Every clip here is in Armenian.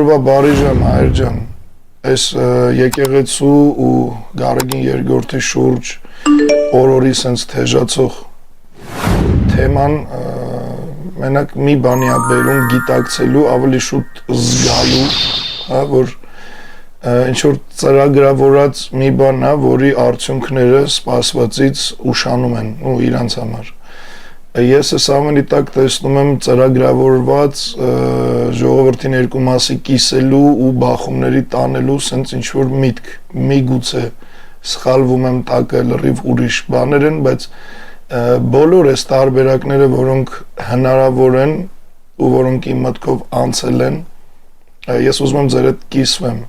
Օրվա բարի ժամ հայր ջան, այս եկեղեցու ու Գարեգին երկրորդի շուրջ օրորի սենց թեժացող թեման մենակ մի բանի ա բերում գիտակցելու, ավելի շուտ զգալու, հա, որ ինչ-որ ծրագրավորած մի բան ա, որի արդյունքները սպասվածից ուշանում են ու իրանց համար։ Ես այս ամենի տակ տեսնում եմ ծրագրավորված ժողովրդին երկու մասի կիսելու ու բախումների տանելու սենց ինչ-որ միտք, միգուցե սխալվում եմ տակը լրիվ ուրիշ բաներ են, բայց բոլոր այս տարբերակները, որոնք հնարավոր են ու որոնք իմ մտքով անցել են, ես ուզում եմ ձեր հետ կիսվեմ։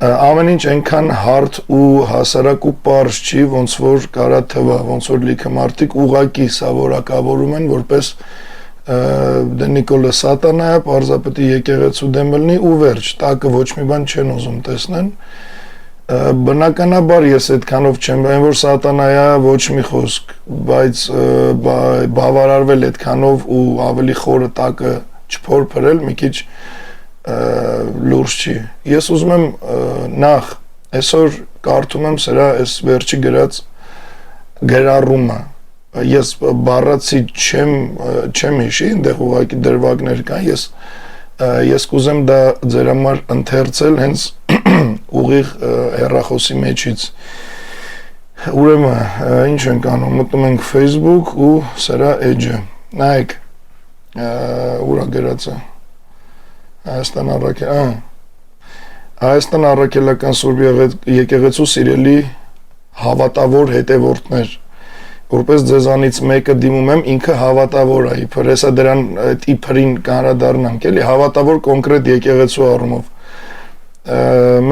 Ամեն ինչ այնքան հարթ ու հասարակ ու պարզ չի, ոնց որ կարա թվա, ոնց որ լիքը մարդիկ ուղակի սա որակավորում են, որպես դե Նիկոլը սատանա է, պարզապետի եկեղեցու դեմ լինի ու վերջ, տակը ոչ մի բան չեն ուզում տեսնեն։ Բնականաբար ես այդքանով չեմ, այն որ սատանա է ոչ մի խոսք, բայց բավարարվել այդքանով ու ավելի խորը տակը չփորփրել մի քիչ լուրջ չի։ Ես ուզում եմ նախ այսօր կարդում եմ սրա այս վերջի գրած գրառումը։ Ես բառացի չեմ հիշի, այնտեղ ուղղակի դրվագներ կան, ես կուզեմ դա ձեր համար ընթերցել հենց ուղիղ հեռախոսի մեջից։ Ուրեմն ինչ ենք անում, մտնում ենք Facebook ու սրա էջը։ Նայեք, ուրա գրածը։ Հայաստան առաքելական Սուրբ եկեղեցու սիրելի հավատավոր հետևորդներ, որպես ձեզանից մեկը դիմում եմ, ինքը հավատավոր է, իբր հեսա դրան իբրին կանրադառնանք, էլի հավատավոր կոնկրետ եկեղեցու առումով։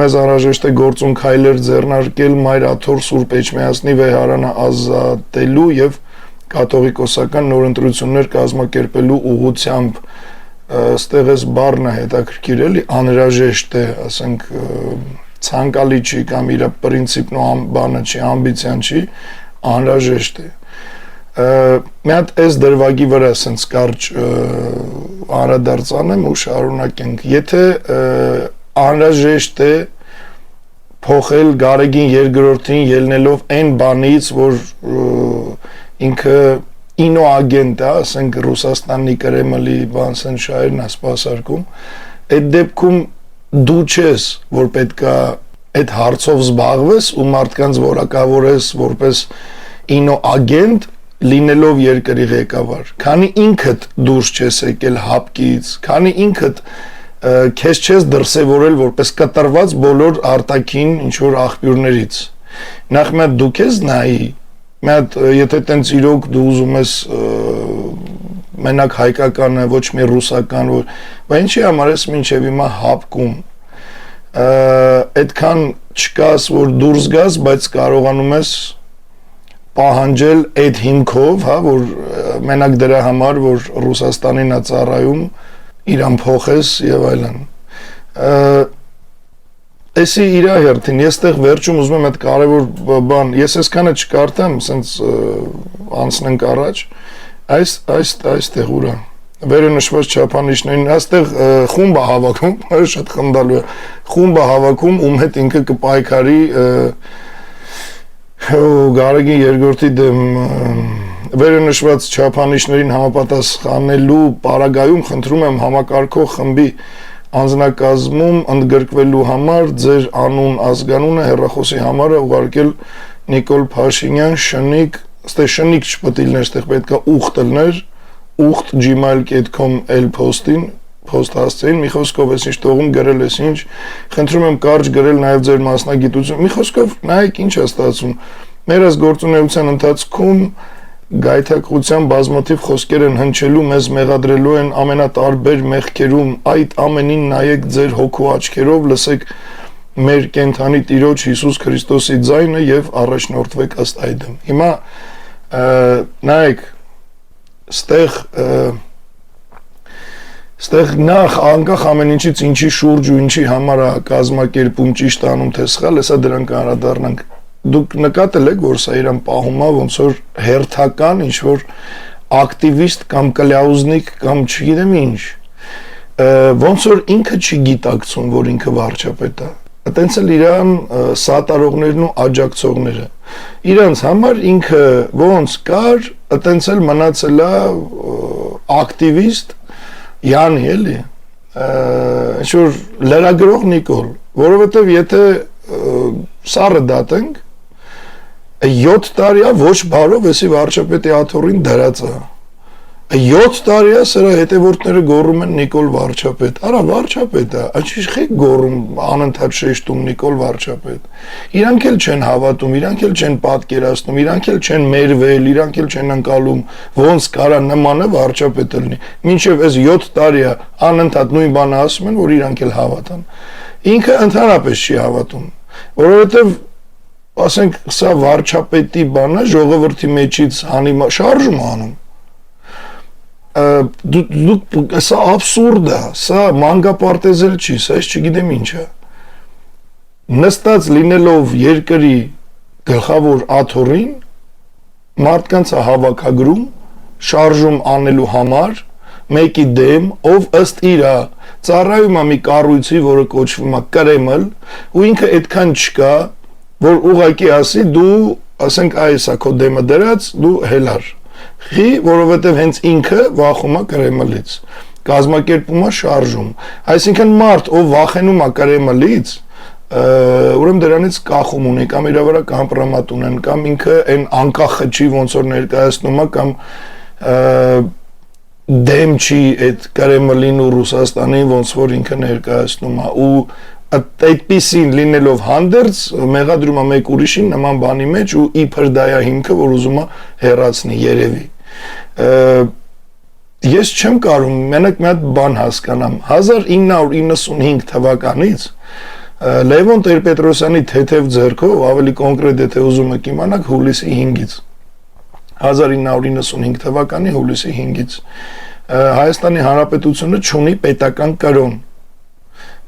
Մեզ անհրաժեշտ է գործուն քայլեր ձեռնարկել Մայր Աթոռ Սուրբ Էջմիածնի վեհարանը ազատելու եւ կաթողիկոսական նորընտրություններ կազմակերպելու ուղղությամբ ստեղ էս բառն է հետաքրքիր էլի, անհրաժեշտ է, ասենք ցանկալի չի կամ իր պրինցիպն ու բանը չի, ամբիցիան չի, անհրաժեշտ է։ Մի հատ էս դրվագի վրա ասենց կարճ անդրադարձ անեմ ու շարունակենք։ Եթե անհրաժեշտ է փոխել Գարեգին երկրորդին ելնելով այն բանից, որ ինքը ինոագենտ է, ասենք Ռուսաստանի Կրեմլի բանսեն շահերն է սպասարկում, այդ դեպքում դու չես, որ պետքա այդ հարցով զբաղվես ու մարդկանց որակավորես որպես ինոագենտ լինելով երկրի ղեկավար, քանի ինքդ դուրս չես եկել հապկից, քանի ինքդ քեզ չես դրսևորել որպես կտրված բոլոր արտաքին ինչ-որ աղբյուրներից։ Նախ մի հատ դու քեզ նայի, մի հատ եթե տենց իրոք դու ուզում ես մենակ հայկական է, ոչ մի ռուսական, բա ինչի համար ես մինչև հիմա հապկում, այդքան չկաս, որ դուրս գաս, բայց կարողանում ես պահանջել այդ հիմքով, հա, որ մենակ դրա համար, որ Ռուսաստանին է ծառայում, իրան փոխես եւ այլն։ Էսի իրա հերթին, ես տեղ վերջում ուզում եմ այդ կարևոր բան, ես այսքանը չկարդամ, սենց անցնենք առաջ, այստեղ ուրա, վերը նշված չափանիշներին, այստեղ խումբ է հավաքում, շատ խնդալու է, խումբ է հավաքում, ում հետ ինքը կպայքարի Գարեգին երկրորդի դեմ վերը նշված չափանիշներին համապատասխանելու պարագայում խնդրում եմ համակարգող խմբի անձնակազմում ընդգրկվելու համար ձեր անուն ազգանունը հեռախոսի համարը ուղարկել Նիկոլ Փաշինյան շնիկ, ստե շնիկ չպետք է լիներ, ստեղ պետք է ուխտ լիներ, uxt@gmail.com էլ-փոստին, փոստ հասցեին, մի խոսքով ես ինչ տողում գրել ես ինչ, խնդրում եմ կարճ գրել նաև ձեր մասնագիտություն, մի խոսքով նայեք ինչ է ստացվում, մեր այս գործունեության ընթացքում գայթակղության բազմաթիվ խոսքեր են հնչելու, մեզ մեղադրելու են ամենատարբեր մեղքերում, այդ ամենին նայեք ձեր հոգու աչքերով, լսեք մեր կենթանի Տիրոջ Հիսուս Քրիստոսի ձայնը եւ առաջնորդվեք ըստ այդմ։ Հիմա նայեք, ստեղ նախ անկախ ամեն ինչից ինչի շուրջ ու ինչի համար է կազմակերպում ճիշտ անում թե սխալ, հեսա դրան կանրադառնանք։ Դուք նկատել եք, որ սա իրան պահում է ոնց որ հերթական ինչ որ ակտիվիստ կամ կլյաուզնիկ կամ չգիտեմ ինչ, ոնց որ ինքը չի գիտակցում, որ ինքը վարչապետ է։ Այտենց էլ իրան սատարողներն ու աջակցողները։ Իրանց համար ինքը ոնց կար, այտենց էլ մնացել է ակտիվիստ, յանի էլի, ինչ-որ լրագրող Նիկոլ, որովհետև եթե սառը դատենք, 7 տարի է ոչ բարով էսի վարչապետի աթոռին դրած է։ 7 տարի է սրա հետևորդները գոռում են Նիկոլ վարչապետ։ Արա վարչապետ է, ինչի՞ գոռում անընդհատ շեշտում Նիկոլ վարչապետ։ Իրանք էլ չեն հավատում, իրանք էլ չեն պատկերացնում, իրանք էլ չեն մերվել, իրանք էլ չեն անցալում, ոնց կարա նմանը վարչապետ լինի։ Մինչև այս 7 տարի է անընդհատ նույն բանը ասում են, որ իրանք էլ հավատան։ Ինքը ընդհանրապես չի հավատում, որովհետև ասենք սա վարչապետի բանը ժողովրդի մեջից հանի շարժում անում։ Սա абսուրդ է, սա մանկապարտեզել չի, սա ես չգիտեմ ինչ է։ Նստած լինելով երկրի գլխավոր աթոռին, մարդկանց է հավաքագրում, շարժում անելու համար, մեկի դեմ, ով ըստ իրա ծառայում է մի կառույցի, որը կոչվում է Կրեմլ, ու ինքը այդքան չկա, որ ուղղակի ասի դու, ասենք այս է քո դեմը դրած, դու հելար։ Խի, որովհետև հենց ինքը վախում է Կրեմլից, կազմակերպում է շարժում։ Այսինքն մարդ, ով վախենում է Կրեմլից, ուրեմն դրանից կախում ունի, կամ իր վրա կամպրոմատ ունեն, կամ ինքը այն անկախ չի ոնց որ ներկայացնում է, կամ դեմ չի այդ Կրեմլին ու Ռուսաստանին ոնց որ ինքը ներկայացնում է, ու այդպիսին լինելով հանդերձ մեղադրում է մեկ ուրիշին նման բանի մեջ ու իբր դա է հիմքը, որ ուզում է հեռացնի երևի։ Ես չեմ կարող մենակ մի հատ բան հասկանամ 1995 թվականից Լևոն Տեր-Պետրոսյանի թեթև ձեռքով, ավելի կոնկրետ եթե ուզում եք իմանաք, հուլիսի 5-ից 1995 թվականի հուլիսի 5-ից Հայաստանի Հանրապետությունը չունի պետական կրոն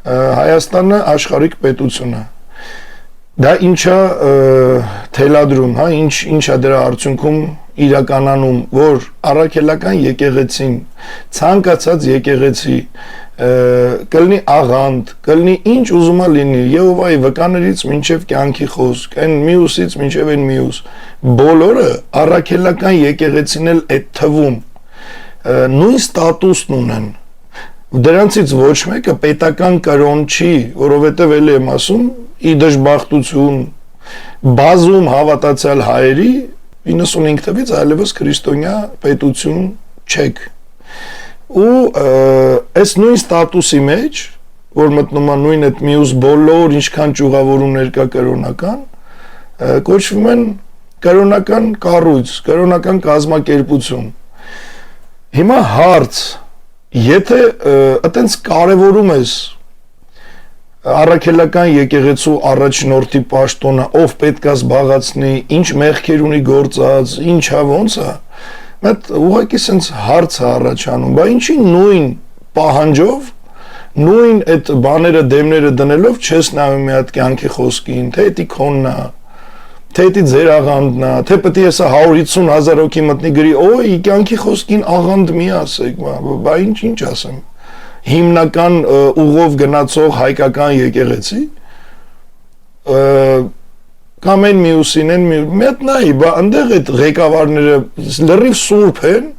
Հայաստանը աշխարհիկ պետություն է։ Դա ինչա թելադրում, հա, ինչա դրա արդյունքում իրականանում, որ առաքելական եկեղեցին, ցանկացած եկեղեցի կլինի աղանդ, կլինի ինչ ուզում է լինի, Եհովայի վկաներից մինչև կյանքի խոսք, այն մյուսից մինչև այն մյուս, բոլորը առաքելական եկեղեցին էլ այդ թվում նույն ստատուսն ունեն։ Դրանցից ոչ մեկը պետական կրոն չի, որովհետև էլ եմ ասում, ի դժբախտություն բազում հավատացյալ հայերի 95 թվականից այլևս քրիստոնյա պետություն չեք։ Ու այս նույն ստատուսի մեջ, որ մտնում է նույն այդ մյուս բոլոր ինչքան ճյուղավորումներ կա կրոնական, կոչվում են կրոնական կառույց, կրոնական կազմակերպություն։ Հիմա հարց Եթե այտենց կարևորում ես առաքելական եկեղեցու առաջնորդի պաշտոնը, ով պետք է զբաղացնի, ինչ մեղքեր ունի գործած, ինչա ոնց է, մեկ ուղղակի sense հարց է առաջանում, բա ինչի նույն պահանջով, նույն այդ բաները դեմները դնելով չես նայում մի հատ կյանքի խոսքին, թե դա քոնն է, թե դա ձեր աղանդն է, թե պետք է սա 150,000 հոգի մտնի գրի, օй, կյանքի խոսքին աղանդ մի ասեք, բա ինչ ասեմ։ Հիմնական ուղով գնացող հայկական եկեղեցի կամ այն մյուսին, մետ նայի, բա այնտեղ այդ ղեկավարները լրիվ սուրբ են,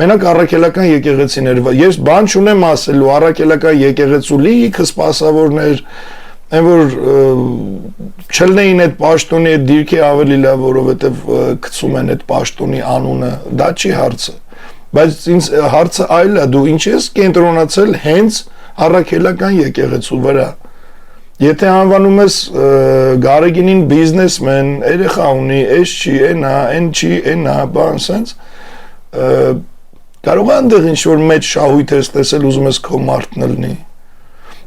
մենակ առաքելական եկեղեցիներ, ես բան չունեմ ասելու, առաքելական եկեղեցու լիքը սպասավորներ Այն որ չլնեին այդ պաշտոնի այդ դիրքի ավելի լավ, որովհետև գցում են այդ պաշտոնի անունը, դա չի հարցը, բայց ինձ հարցը այլ է, դու ինչ ես կենտրոնացել հենց առաքելական եկեղեցու վրա, եթե անվանում ես Գարեգինին բիզնեսմեն, երեխա ունի, էս չի, այն չի, բան սենց, կարող է այնտեղ ինչ որ մեծ շահույթ ես տեսել, ուզում ես քո մարդն լինի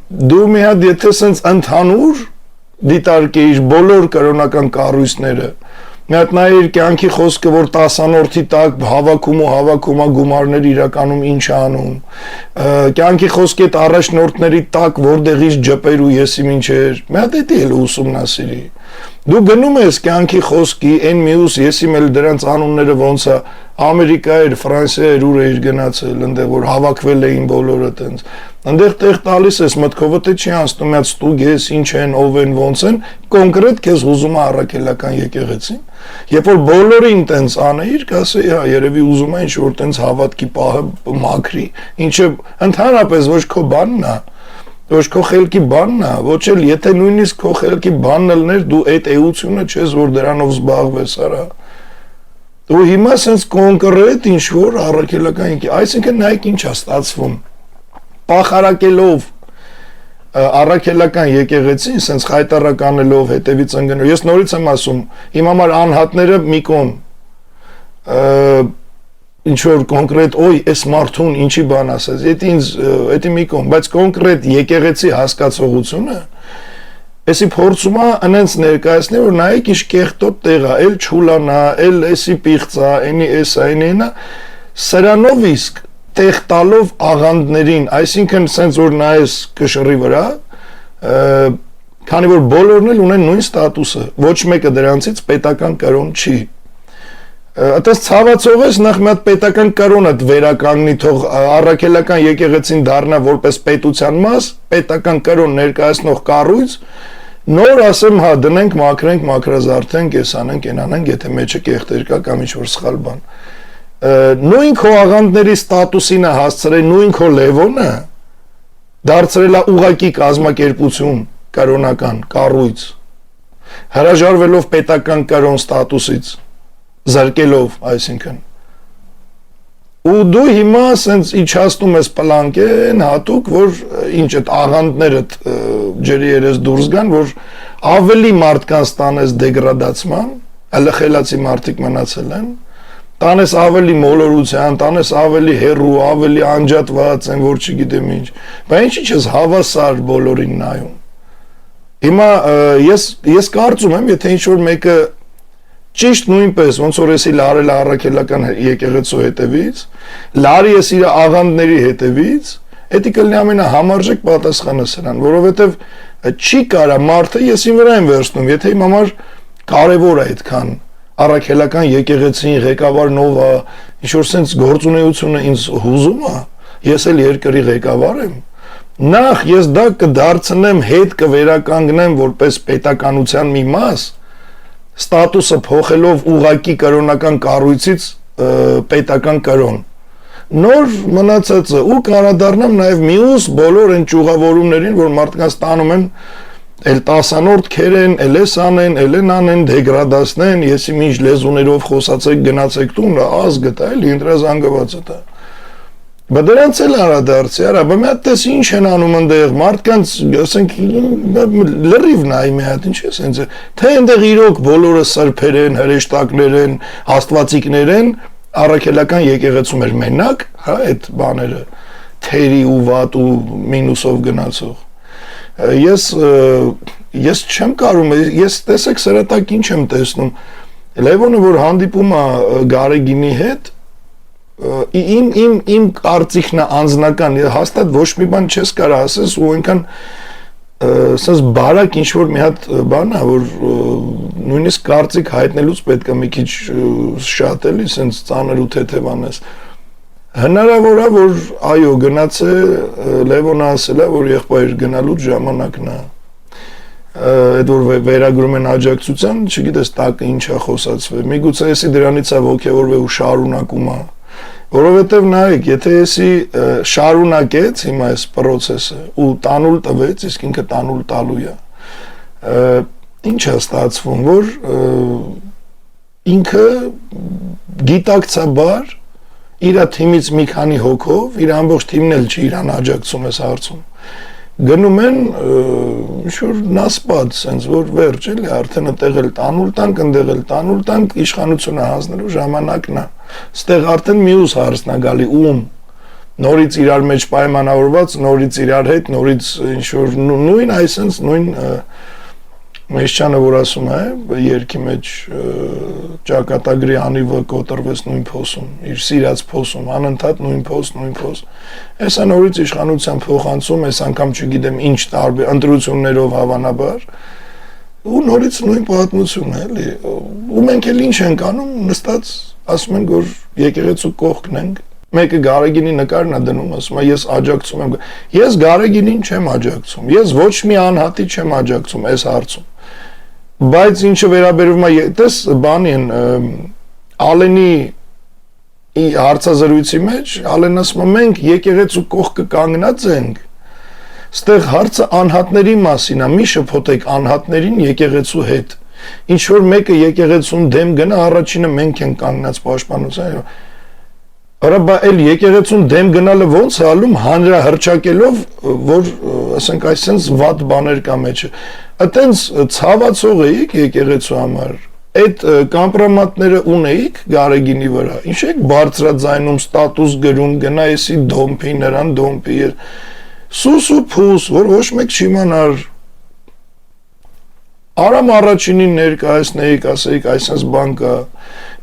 Դու մի հատ եթե սենց ընդհանուր դիտարկեիր բոլոր կրոնական կառույցները, մի հատ նայիր կյանքի խոսքը, որ 10-որդի տակ հավաքում գումարներ իրականում ինչ անում, կյանքի խոսքի այդ առաջնորդների տակ որտեղից ջպեր ու եսի մինչեր, մի հատ էդի էլ ուսումնասիրի, Դու գնում ես կյանքի խոսքի, այն մյուս ես իմ էլ դրանց անունները ոնց է Ամերիկա էր, Ֆրանսիա էր, ուր էր գնացել, այնտեղ որ հավաքվել էին բոլորը տենց։ Այնտեղ տեղ տալիս ես մտքովը թե չի անցնում այդ ստուգ ես, ինչ են, ով են, ոնց են, կոնկրետ քեզ հուզում է առաքելական եկեղեցին։ Երբ որ բոլորին տենց անեիր, կասեի, հա, երևի ուզում է ինչ-որ տենց հավատքի պահը մաքրի, ինչը ընդհանրապես ոչ քո բանն է։ Ոչ քո խելքի բանն է, ոչ էլ եթե նույնիսկ քո խելքի բանն լներ, դու այդ էությունը չես, որ դրանով զբաղվես, արա։ Դու հիմա sense կոնկրետ ինչ որ առաքելական, այսինքն նայեք ինչ է ստացվում։ Պախարակելով առաքելական եկեղեցին, sense խայտարականելով, հետևից ընկնելով։ Ես նորից եմ ասում, իմ համար անհատները մի կողմ ինչ որ կոնկրետ օй այս մարդուն ինչի բան ասես դա ինձ դա մի կողմ բայց կոնկրետ եկեղեցի հասկացողությունը էսի փորձում է անենց ներկայացնել որ նայեք ինչ կեղտոտ տեղ է էլ չուլանա էլ էսի պիղծա այնի էսա այնինա սրանով իսկ տեղ տալով աղանդներին այսինքն sense որ նայես կշռի վրա քանի որ բոլորն էլ ունեն նույն ստատուսը ոչ մեկը դրանցից պետական կրոն չի Այդպես ցավացող ես նախ մի հատ պետական կրոնը վերականգնի թող առաքելական եկեղեցին դառնա որպես պետության մաս, պետական կրոն ներկայացնող կառույց, նոր ասեմ հա դնենք, մաքրենք, մաքրազարդենք, էս անենք, այն անենք, եթե մեջը կեղտեր կա կամ ինչ-որ սխալ բան։ Նույն քո աղանդների ստատուսին է հասցրել նույն քո Լևոնը դարձրել է ուղակի կազմակերպություն կրոնական կառույց հրաժարվելով պետական կրոն ստատուսից զարկելով, այսինքն ու դու հիմա ասենց իջացնում ես պլանկեն հատուկ, որ ինչ այդ աղանդներդ ջերի երես դուրս գան, որ ավելի մարդկանց տանես դեգրադացման, հələ խելացի մարդիկ մնացել են, տանես ավելի մոլորության, տանես ավելի հերու, ավելի անջատված են, որ չգիտեմ ինչ, բայց ինչի՞ չես հավասար բոլորին նայում։ Հիմա ես կարծում եմ, եթե ինչ-որ մեկը Ճիշտ նույնպես ոնց որ էսի լարել առաքելական եկեղեցու հետևից, լարի ես իր աղանդների հետևից, դա կլինի ամենահամարժեք պատասխանը սրան, որովհետև չի կարա մարդը եսին վրա եմ վերցնում, եթե իմ համար կարևոր է այդքան առաքելական եկեղեցին ղեկավարն ով է, ինչ որ sense գործունեությունը ինձ հուզում է, ես էլ երկրի ղեկավար եմ, նախ ես դա կդարձնեմ հետ կվերականգնեմ որպես պետականության մի մաս ստատուսը փոխելով ուղակի կրոնական կառույցից պետական կրոն նոր մնացածը ու կարադառնամ նաև մյուս բոլոր այն ճյուղավորումներին որ մարդկանց տանում են էլ 10-րդ քերեն էլ էս անեն էլ են անեն դեգրադացնեն եսի ինչ լեզուներով խոսացեք գնացեք տուն ազգը դա էլ ինտրազանգվածը դա Բայց դրանց էլ անդրադարձի, արա, բայց մի հատ տես ինչ են անում այնտեղ, մարդկանց, ասենք, լրիվ նայի մի հատ, ինչ է սենց, թե այնտեղ իրոք բոլորը սրբեր են, հրեշտակներ են, աստվածիկներ են, առաքելական եկեղեցում էր մենակ, հա, այդ բաները, թերի ու վատ ու մինուսով գնացող։ Ես չեմ կարում, ես տեսեք սրատակ ինչ եմ տեսնում, Լևոնը, որ հանդիպում է Գարեգինի հետ, իմ կարծիքն անձնական հաստատ ոչ մի բան չես կարող ասես ու այնքան ասես բարակ ինչ որ մի հատ բան է որ նույնիսկ կարծիք հայտնելուց պետք է մի քիչ շատ էլի sense ծանր ու թեթև անես հնարավոր է որ այո գնաց է Լևոնը ասել է որ եղբայր գնալու ժամանակն է այդ որ վերագրում են աջակցության չգիտես տակը ինչա խոսացվել միգուցե էսի դրանից է ոգևորվել ու շարունակում է Որովհետև նայեք, եթե եսի շարունակեց հիմա այս process-ը ու տանուլ տվեց, իսկ ինքը տանուլ տալու է, ինչ է ստացվում, որ ինքը գիտակցաբար իր թիմից մի քանի հոգով, իր ամբողջ թիմն էլ չի իրան աջակցում այս հարցում, գնում են ինչ-որ նասպատ, սենց որ վերջ էլի, արդեն այդտեղ էլ տանուլ տանք, ընդեղ էլ տանուլ տանք, իշխանությունը հանձնելու ժամանակն է Ստեղ արդեն մյուս հարցն է գալի ում նորից իրար մեջ պայմանավորված, նորից իրար հետ, նորից ինչ-որ նույն այսենց նույն մեջչանը որ ասում է, երկի մեջ ճակատագրի անիվը կոտրվեց նույն փոսում, իր սիրած փոսում, անընդհատ նույն փոս, Էսա նորից իշխանության փոխանցում, այս անգամ չգիտեմ ինչ տարբեր ընտրություններով հավանաբար ու նորից նույն պատմությունն է, էլի։ Ու մենք էլ ինչ ենք անում, նստած ասում ենք, որ եկեղեցու կողքն ենք։ Մեկը Գարեգինի նկարն է դնում, ասում է ես աջակցում եմ։ Ես Գարեգինին չեմ աջակցում։ Ես ոչ մի անհատի չեմ աջակցում այս հարցում։ Բայց ինչը վերաբերում է, տես բանի են Ալենի հարցազրույցի մեջ, Ալենն ասում է մենք եկեղեցու կողքը կանգնած ենք։ Ստեղ հարցը անհատների մասին է, մի շփոթեք անհատներին եկեղեցու հետ։ Ինչ որ մեկը եկեղեցուն դեմ գնա, առաջինը մենք ենք կանգնած պաշտպանության։ Արաբա էլ եկեղեցուն դեմ գնալը ոնց է ալում հանրահրճակելով, որ ասենք այսպես վատ բաներ կա մեջը։ Այտենց ցավացող էիք եկեղեցու համար։ Այդ կամպրոմատները ունեիք Գարեգինի վրա։ Ինչ եք բարձրաձայնում, ստատուս գրում, գնայեսի դոմփի, նրան դոմփի։ Սուս ու փուս, որ ոչ մեկ չիմանար։ Արամ առաջինին ներկայացնեիք, ասեիք այսպես բան կա։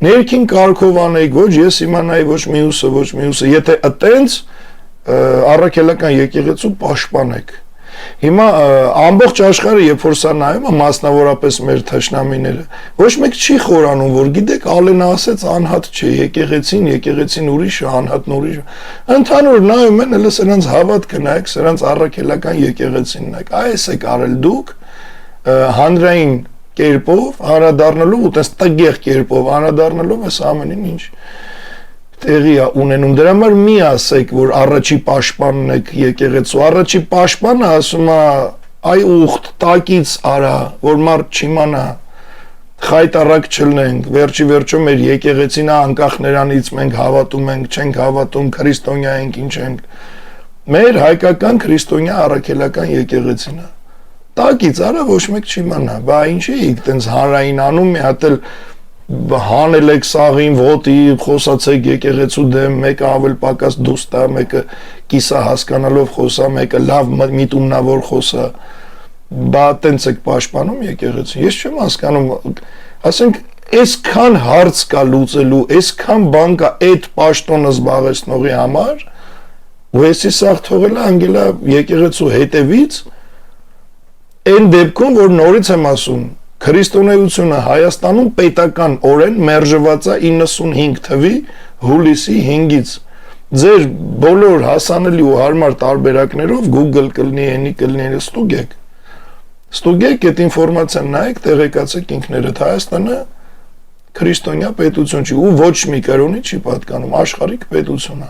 Ներքին կարգով անեիք, ոչ ես իմանայի, ոչ մյուսը, եթե այտենց առաքելական եկեղեցու պաշտպանեք։ Հիմա ամբողջ աշխարհը երբ որ սա նայում է, մասնավորապես մեր թշնամիները, ոչ մեկ չի խորանում, որ գիտեք, Ալենը ասեց անհատ չէ, եկեղեցին ուրիշը, անհատն ուրիշը։ Ընդհանուր նայում են, հələ սրանց հավատքը նայեք, սրանց առաքելական եկեղեցին նայեք։ Այս եք արել դուք հանրային կերպով անդրադառնալով ու տես տգեղ կերպով անդրադառնալով այս ամենին ինչ տեղի է ունենում։ Դրա համար մի ասեք, որ առաջի պաշտպանն եք եկեղեցու, առաջի պաշտպանը ասում է այ ուխտ տակից արա, որ մարդ չիմանա, խայտարակ չլնենք, վերջի վերջո մեր եկեղեցին է անկախ նրանից մենք հավատում ենք, չենք հավատում, քրիստոնյա ենք, ինչ ենք։ Մեր հայկական քրիստոնյա առաքելական եկեղեցին է։ Տակից արա ոչ մեկ չիմանա, բա ինչի այտենց հանրային անում մի հատ էլ հանել եք սաղին ոտի, խոսացեք եկեղեցու դեմ, մեկը ավել պակաս դուստա, մեկը կիսա հասկանալով խոսա, մեկը լավ միտումնավոր խոսա, բա տենց եք պաշտպանում եկեղեցին։ Ես չեմ հասկանում, ասենք այսքան հարց կա լուծելու, այսքան բան կա այդ պաշտոնը զբաղեցնողի համար, ու էսի սաղ թողելա անգելա եկեղեցու հետևից, այն դեպքում, որ նորից եմ ասում, քրիստոնեությունը Հայաստանում պետական օրեն մերժված է 95 թվի հուլիսի 5-ից։ Ձեր բոլոր հասանելի ու հարմար տարբերակներով Google կլինի, Any կլինի, ստուգեք այդ ինֆորմացիան նայեք, տեղեկացեք ինքներդ Հայաստանը քրիստոնյա պետություն չի ու ոչ մի կրոնի չի պատկանում, աշխարհիկ պետություն է։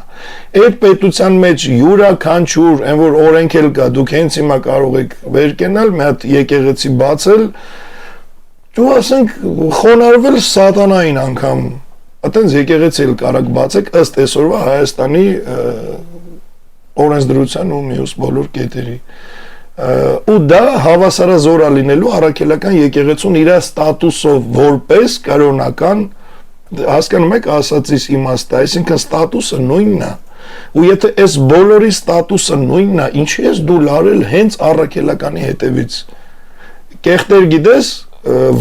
Այդ պետության մեջ յուրաքանչյուր, այն որ օրենք էլ կա, դուք հենց հիմա կարող եք վեր կենալ, մի հատ եկեղեցի բացել, ու ասենք խոնարհվել սատանային անգամ, այտենց եկեղեցի էլ կարակ բացեք ըստ այսօրվա Հայաստանի օրենսդրության ու մյուս բոլոր կետերի։ Ու դա հավասարազոր է լինելու առաքելական եկեղեցուն իր ստատուսով որպես կրոնական, հասկանում եք ասածիս իմաստը, այսինքն ստատուսը նույնն է։ Ու եթե այս բոլորի ստատուսը նույնն է, ինչի ես դու լարել հենց առաքելականի հետևից։ Կեղտեր գիտես,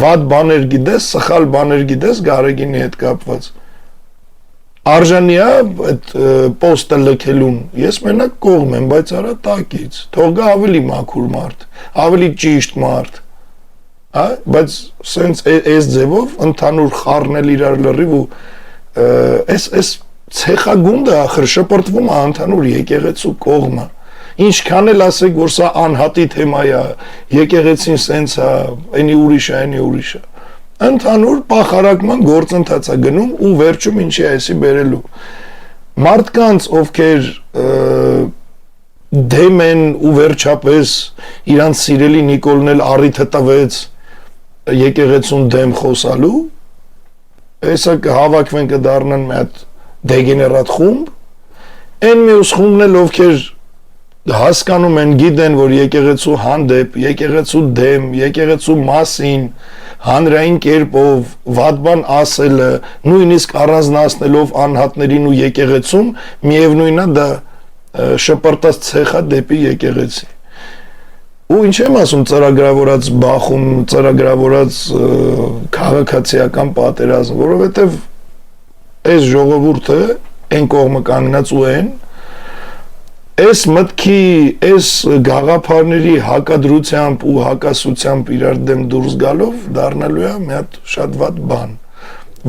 վատ բաներ գիտես, սխալ բաներ գիտես Գարեգինի հետ կապված։ Արժանի է այդ պոստը լքելուն, ես մենակ կողմ եմ, բայց արա տակից, թող գա ավելի մաքուր մարդ, ավելի ճիշտ մարդ, բայց սենց այս ձևով ընդհանուր խառնել իրար լրիվ ու այս ցեխագունդը ախր շպրտվում է ընդհանուր եկեղեցու կողմը, ինչքան էլ ասեք, որ սա անհատի թեմա է, եկեղեցին սենց է, այնի ուրիշ է, ընդհանուր պախարակման գործընթաց է գնում ու վերջում ինչի այսի բերելու մարդկանց ովքեր դեմ են ու վերջապես իրանց սիրելի Նիկոլն էլ առիթը տվեց եկեղեցուն դեմ խոսալու հեսա կհավաքվեն կդառնան մի հատ դեգեներատ խումբ այն մյուս խումբն էլ ովքեր հասկանում են գիտեն որ եկեղեցու հանդեպ եկեղեցու դեմ եկեղեցու մասին հանրային կերպով վատ բան ասելը նույնիսկ առանձնացնելով անհատներին ու եկեղեցուն միևնույնն է դա շպրտած ցեխա դեպի եկեղեցի ու ինչ եմ ասում ծրագրավորած բախում ծրագրավորած քաղաքացիական պատերազմ որովհետև այս ժողովուրդը այն կողմը կանգնած ու են Այս մտքի, այս գաղափարների հակադրությամբ ու հակասությամբ իրար դեմ դուրս գալով դառնալու է մի հատ շատ վատ բան,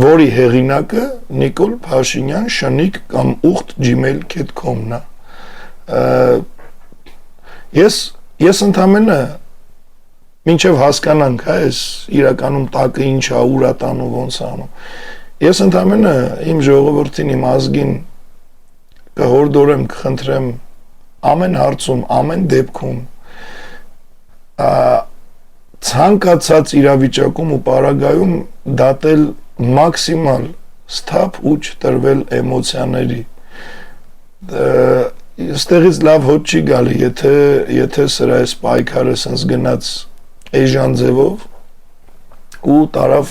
որի հեղինակը Նիկոլ Փաշինյան շնիկ կամ ucht@gmail.com-ն է։ Ես ընդամենը մինչև հասկանանք, այս իրականում տակը ինչ է, ուր է տանում, ոնց է անում։ Ես ընդամենը իմ ժողովրդին, իմ ազգին կհորդորեմ, կխնդրեմ ամեն հարցում, ամեն դեպքում ցանկացած իրավիճակում ու պարագայում դատել մաքսիմալ սթափ ու չտրվել էմոցիաների։ Ստեղից լավ հոտ չի գալի, եթե սրա այս պայքարը սենց գնաց էժան ձևով ու տարավ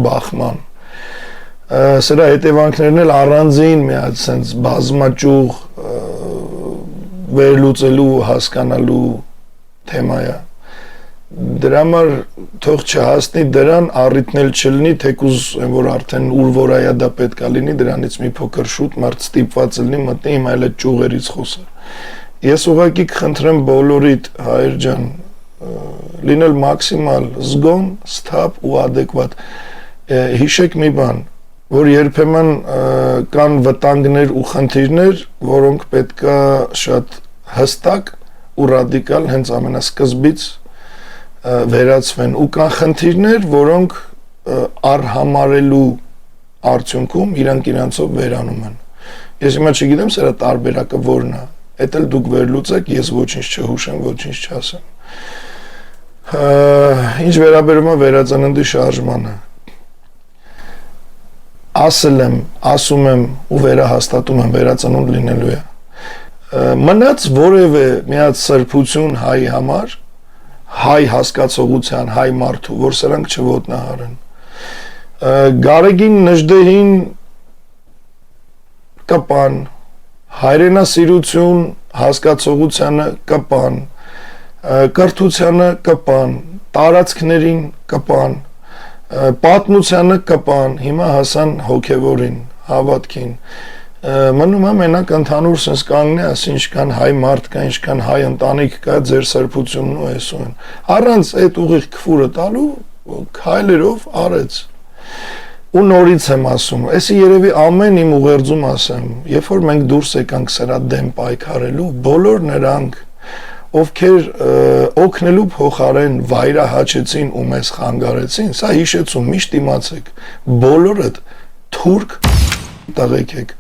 բախման։ Սրա հետևանքներն էլ առանձին մի հատ սենց բազմաճյուղ վերլուծելու, հասկանալու թեմա է։ Դրա համար թող չհասնի դրան, առիթն էլ չլինի, թեկուզ որ արդեն ուր որ այա դա պետք է լինի, դրանից մի փոքր շուտ մարդ ստիպված լինի մտնի իմ այլ այդ ճյուղերից խոսել։ Ես ուղղակի կխնդրեմ բոլորիդ հայր ջան լինել մաքսիմալ զգոն, սթափ ու adekvat։ Հիշեք մի բան, որ երբեմն կան վտանգներ ու խնդիրներ, որոնք պետքա շատ հստակ ու ռադիկալ հենց ամենասկզբից վերացվեն ու կան խնդիրներ, որոնք առհամարելու արդյունքում իրանք իրանցով վերանում են։ Ես հիմա չգիտեմ սրա տարբերակը որն է, էդ էլ դուք վերլուծեք, ես ոչինչ չհուշեմ, ոչինչ չասեմ։ Ինչ վերաբերում է վերածննդի շարժմանը, ասել եմ, ասում եմ ու վերահաստատում եմ վերածնունդ լինելու է։ Մնաց որևէ միած սրբություն հայի համար, հայ հասկացողության, հայ մարդու, որ սրանք չոտնահարեն։ Գարեգին Նժդեհին կպան, հայրենասիրություն հասկացողությանը կպան, կրթությանը կպան, տարածքներին կպան, պատմությանը կպան, հիմա հասան հոգևորին, հավատքին։ Մնում է մենակ ընդհանուր սենց կանգնես, ինչքան հայ մարդ կա, ինչքան հայ ընտանիք կա, ձեր սրբությունն ու էսուն։ Առանց այդ ուղիղ քֆուրը տալու քայլերով արեց։ Ու նորից եմ ասում, էսի երևի ամեն իմ ուղերձում ասեմ, երբ որ մենք դուրս եկանք սրա դեմ պայքարելու, բոլոր նրանք, ովքեր օգնելու փոխարեն վայրահաչեցին ու մեզ խանգարեցին, սա հիշեցում, միշտ իմացեք, բոլորդ թուրք տղեկ եք,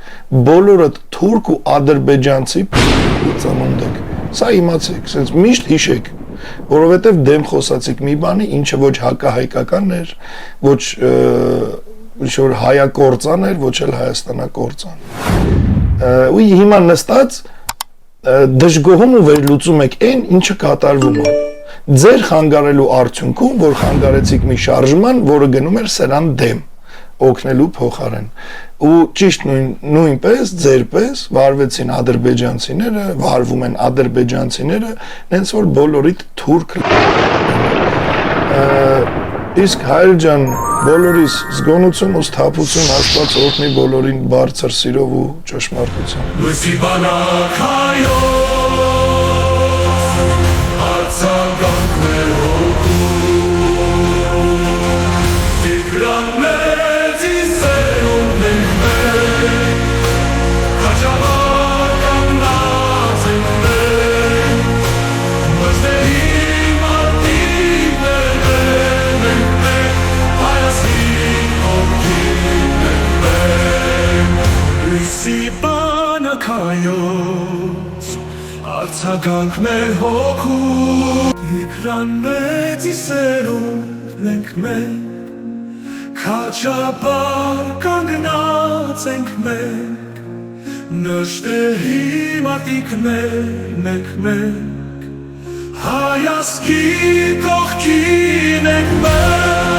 բոլորդ թուրք ու ադրբեջանցի ծնունդ եք, սա իմացեք, սենց միշտ հիշեք, որովհետև դեմ խոսացիք մի բանի, ինչը ոչ հակահայկական էր, ոչ ինչ-որ հայակործան էր, ոչ էլ հայաստանակործան։ Ու հիմա նստած դժգոհում ու վերլուծում եք այն, ինչը կատարվում է։ Ձեր խանգարելու արդյունքում, որ խանգարեցիք մի շարժման, որը գնում էր սրան դեմ, օգնելու փոխարեն։ Ու ճիշտ նույնպես ձերպես վարվեցին ադրբեջանցիները, վարվում են ադրբեջանցիները, նենց որ բոլորիդ թուրք։ Իսկ հայր ջան, բոլորիս զգոնություն ու սթափություն, Աստված օգնի բոլորին բարձր սիրով ու ճշմարտությամբ։ Լույսի բանակայով արձագանքներ հոգում, դիկրաններ ծիսերում ենք մենք, քաջավար կանգնած ենք մենք, մժդերի մարդիկներ ենք մենք, հայասին ոգին ենք մենք, լույսի բանակայով արձագանքներ հոգում, դիկրաններ ծիսերում ենք մենք, քաջաբար կանգնած ենք մենք, նժդեհի մարտիկներն ենք մենք, հայասքի կողքին ենք մենք։